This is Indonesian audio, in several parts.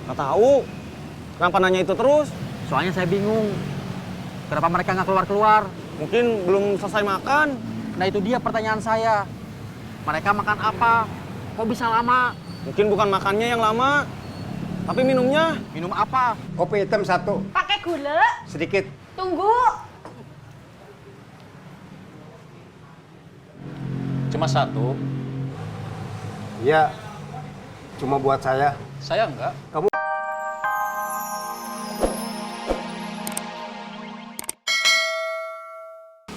Nggak tahu. Kenapa nanya itu terus? Soalnya saya bingung. Kenapa mereka nggak keluar-keluar? Mungkin belum selesai makan. Nah itu dia pertanyaan saya. Mereka makan apa? Kok bisa lama? Mungkin bukan makannya yang lama, tapi minumnya. Minum apa? Kopi hitam 1. Pakai gula? Sedikit. Tunggu. Cuma 1. Iya. Cuma buat saya. Saya enggak. Kamu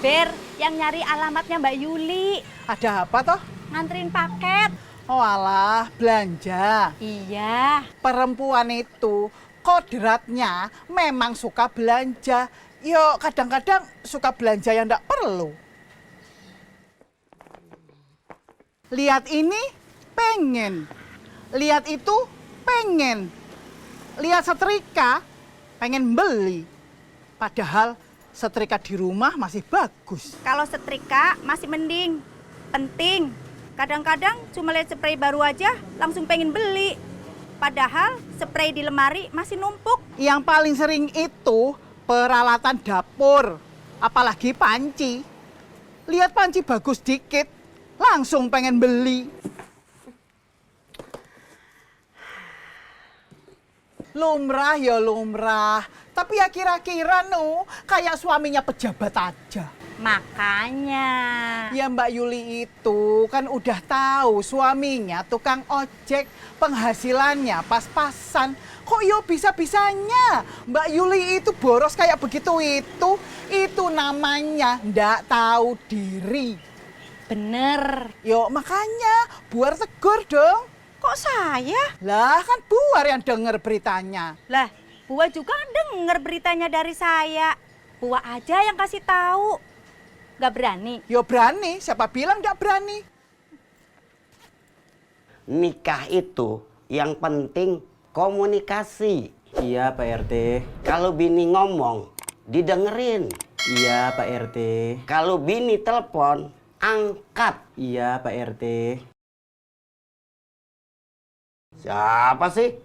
Ber, yang nyari alamatnya Mbak Yuli. Ada apa toh? Nganterin paket. Oh alah, belanja. Iya. Perempuan itu kodratnya memang suka belanja. Yo kadang-kadang suka belanja yang enggak perlu. Lihat ini, pengen. Lihat itu, pengen. Lihat setrika, pengen beli. Padahal setrika di rumah masih bagus. Kalau setrika masih mending. Penting. Kadang-kadang cuma lihat spray baru aja langsung pengen beli. Padahal spray di lemari masih numpuk. Yang paling sering itu peralatan dapur, apalagi panci. Lihat panci bagus dikit, langsung pengen beli. Lumrah ya lumrah, tapi ya kira-kira kayak suaminya pejabat aja. Makanya. Ya Mbak Yuli itu kan udah tahu suaminya tukang ojek, penghasilannya pas-pasan. Kok yo bisa-bisanya Mbak Yuli itu boros kayak begitu itu namanya ndak tahu diri. Bener. Yo makanya Buar tegur dong. Kok saya? Lah kan Buar yang denger beritanya. Lah, Buah juga denger beritanya dari saya. Buah aja yang kasih tahu. Gak berani. Yo berani, siapa bilang ndak berani? Nikah itu yang penting komunikasi. Iya Pak RT. Kalau bini ngomong, didengerin. Iya Pak RT. Kalau bini telepon, angkat. Iya Pak RT. Siapa sih?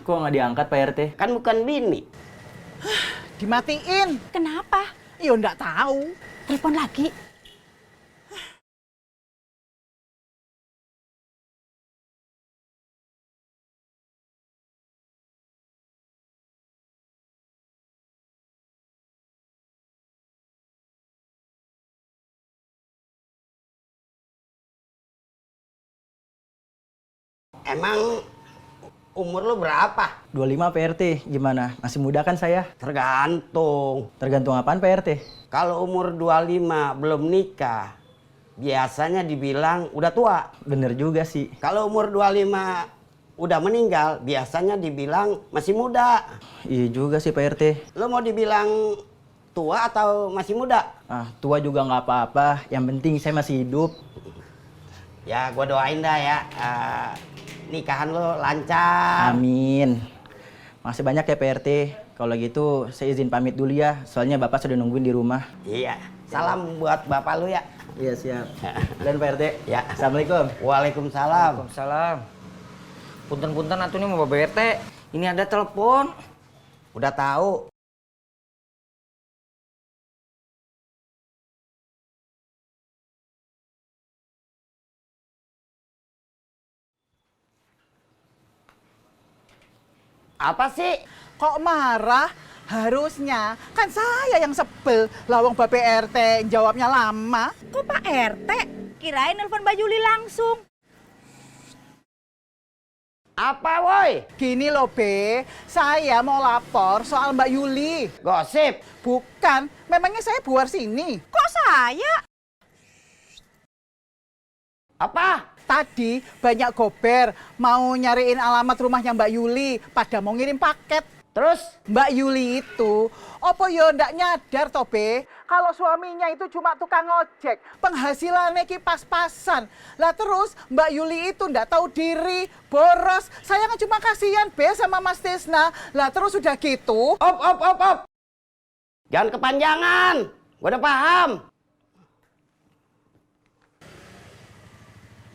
Kok nggak diangkat Pak RT? Kan bukan bini. Dimatiin. Kenapa? Yo ndak tahu. Telepon lagi. Emang umur lu berapa? 25 Pak RT. Gimana? Masih muda kan saya? Tergantung. Tergantung apaan Pak RT? Kalau umur 25 belum nikah, biasanya dibilang udah tua. Bener juga sih. Kalau umur 25 udah meninggal, biasanya dibilang masih muda. Iya juga sih Pak RT. Lu mau dibilang tua atau masih muda? Ah, tua juga nggak apa-apa. Yang penting saya masih hidup. Ya, gua doain dah ya. Nikahan lo lancar. Amin. Makasih banyak ya Pak RT. Kalau gitu saya izin pamit dulu ya. Soalnya Bapak sudah nungguin di rumah. Iya. Salam buat bapak lu ya. Iya siap. Dan Pak RT. Ya. Assalamualaikum. Waalaikumsalam. Waalaikumsalam. Punten-punten atuh nih mau Bapak RT. Ini ada telepon. Udah tahu. Apa sih? Kok marah? Harusnya kan saya yang sebel. Lawang Bapak RT jawabnya lama. Kok Pak RT? Kirain nelfon Mbak Yuli langsung. Apa woi? Gini loh Be, saya mau lapor soal Mbak Yuli. Gosip. Bukan, memangnya saya Buar sini. Kok saya? Apa? Tadi banyak gober mau nyariin alamat rumahnya Mbak Yuli, pada mau ngirim paket. Terus? Mbak Yuli itu, opo yo ndak nyadar toh Be, kalau suaminya itu cuma tukang ojek, penghasilannya ki pas-pasan. Lah terus Mbak Yuli itu ndak tahu diri, boros. Saya kan cuma kasihan Be sama Mas Tisna. Lah terus udah gitu. Op. Jangan kepanjangan. Gua udah paham.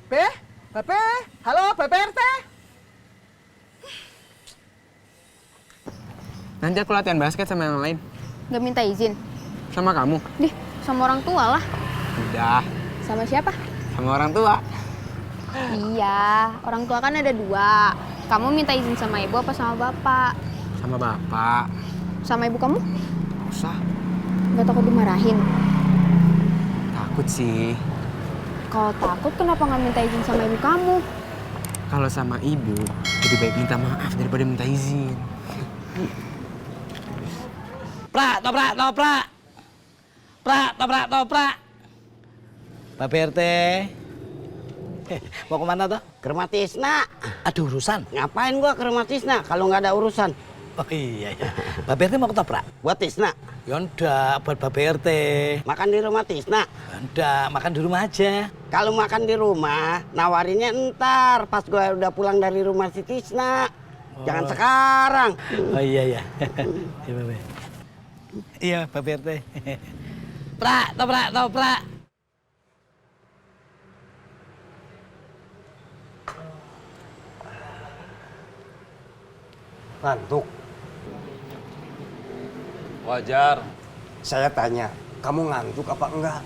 Be, Bape, halo Bape RT. Nanti aku latihan basket sama yang lain. Nggak minta izin? Sama kamu. Dih, sama orang tua lah. Udah. Sama siapa? Sama orang tua. Iya, orang tua kan ada 2. Kamu minta izin sama ibu apa sama bapak? Sama bapak. Sama ibu kamu? Usah. Nggak takut dimarahin? Takut sih. Kalau takut kenapa nggak minta izin sama ibu kamu? Kalau sama ibu, lebih baik minta maaf daripada minta izin. Prak, toprak, toprak. Prak, toprak, toprak. Pak PRT, mau kemana toh? Ke rumah Tisna. Ada urusan? Ngapain gua ke rumah Tisna kalau nggak ada urusan? Oh iya, iya. Pak PRT mau ketoprak? Buat Tisna. Yonda, buat Pak PRT. Makan di rumah Tisna. Yonda, makan di rumah aja. Kalau makan di rumah, nawarinnya ntar pas gua udah pulang dari rumah si Tisna. Jangan sekarang. Oh iya, iya. Iya, Pak. Iya, Pak PRT. Prak, toprak, toprak. Ngantuk. Wajar. Saya tanya, kamu ngantuk apa enggak?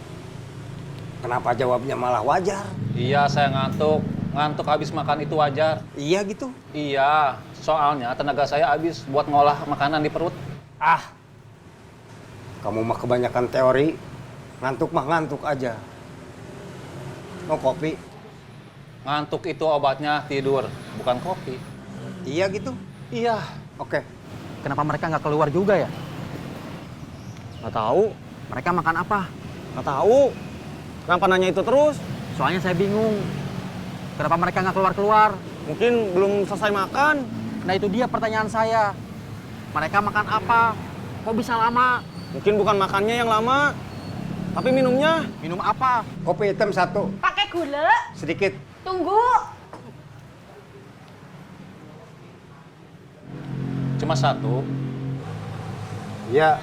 Kenapa jawabnya malah wajar? Iya, saya ngantuk. Ngantuk habis makan itu wajar. Iya gitu. Iya, soalnya tenaga saya habis buat ngolah makanan di perut. Ah, kamu mah kebanyakan teori. Ngantuk mah ngantuk aja. Mau kopi? Ngantuk itu obatnya tidur, bukan kopi. Iya gitu. Iya. Oke. Kenapa mereka nggak keluar juga ya? Nggak tahu. Mereka makan apa? Nggak tahu. Kenapa nanya itu terus? Soalnya saya bingung. Kenapa mereka nggak keluar-keluar? Mungkin belum selesai makan. Nah itu dia pertanyaan saya. Mereka makan apa? Kok bisa lama? Mungkin bukan makannya yang lama, tapi minumnya. Minum apa? Kopi hitam 1. Pakai gula? Sedikit. Tunggu. Cuma 1. Iya.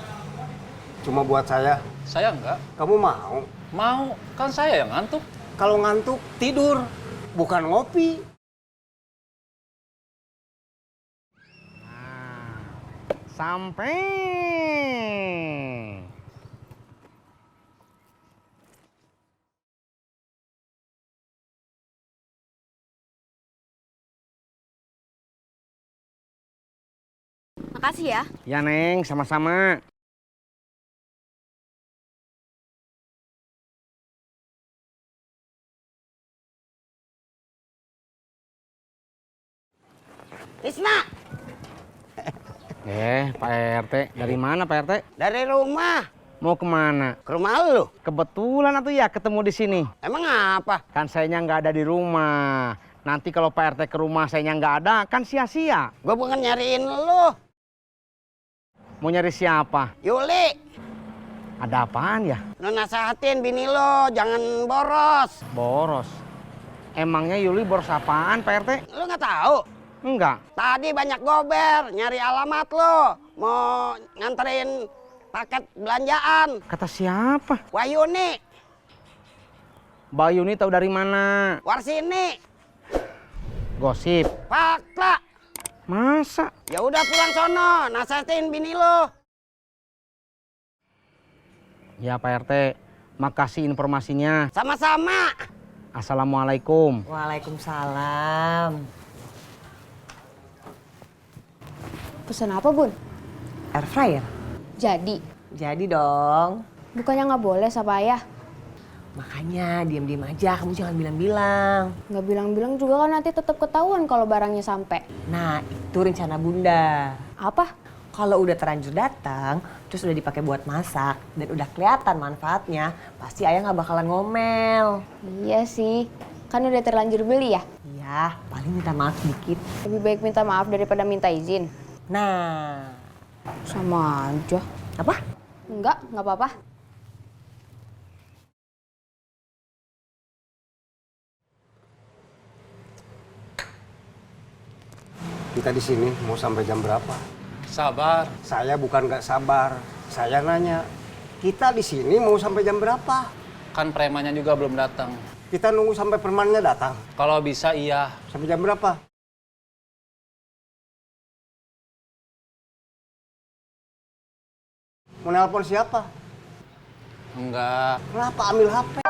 Cuma buat saya. Saya enggak. Kamu mau? Mau, kan saya yang ngantuk. Kalau ngantuk, tidur. Bukan ngopi. Sampai. Makasih ya. Ya Neng, sama-sama. Tisna. Pak RT, dari mana Pak RT? Dari rumah. Mau kemana? Ke rumah lu. Kebetulan atuh ya ketemu di sini. Emang apa? Kan sayanya nggak ada di rumah. Nanti kalau Pak RT ke rumah sayanya nggak ada, kan sia-sia. Gua bukan nyariin lu. Mau nyari siapa? Yuli. Ada apaan ya? Lu nasehatin bini lo, jangan boros. Boros. Emangnya Yuli boros apaan Pak RT? Lu nggak tahu? Enggak. Tadi banyak gober, nyari alamat lo. Mau nganterin paket belanjaan. Kata siapa? Wayuni, Bayu ini tahu dari mana? Warsini, Gosip. fakta. Masa? Ya udah pulang sono, nasehatin bini lo. Ya Pak RT, makasih informasinya. Sama-sama. Assalamualaikum. Waalaikumsalam. Pesan apa, Bun? Air fryer? Jadi? Jadi dong. Bukannya nggak boleh sama ayah? Makanya diam-diam aja, kamu jangan bilang-bilang. Nggak bilang-bilang juga kan nanti tetap ketahuan kalau barangnya sampai. Nah, itu rencana Bunda. Apa? Kalau udah terlanjur datang, terus udah dipakai buat masak, dan udah kelihatan manfaatnya, pasti ayah nggak bakalan ngomel. Iya sih, kan udah terlanjur beli ya? Iya, paling minta maaf dikit. Lebih baik minta maaf daripada minta izin. Nah. Sama aja. Apa? Nggak apa-apa. Kita di sini mau sampai jam berapa? Sabar. Saya bukan nggak sabar. Saya nanya, kita di sini mau sampai jam berapa? Kan premannya juga belum datang. Kita nunggu sampai permannya datang. Kalau bisa iya. Sampai jam berapa? Mau nelpon siapa? Enggak. Kenapa ambil HP?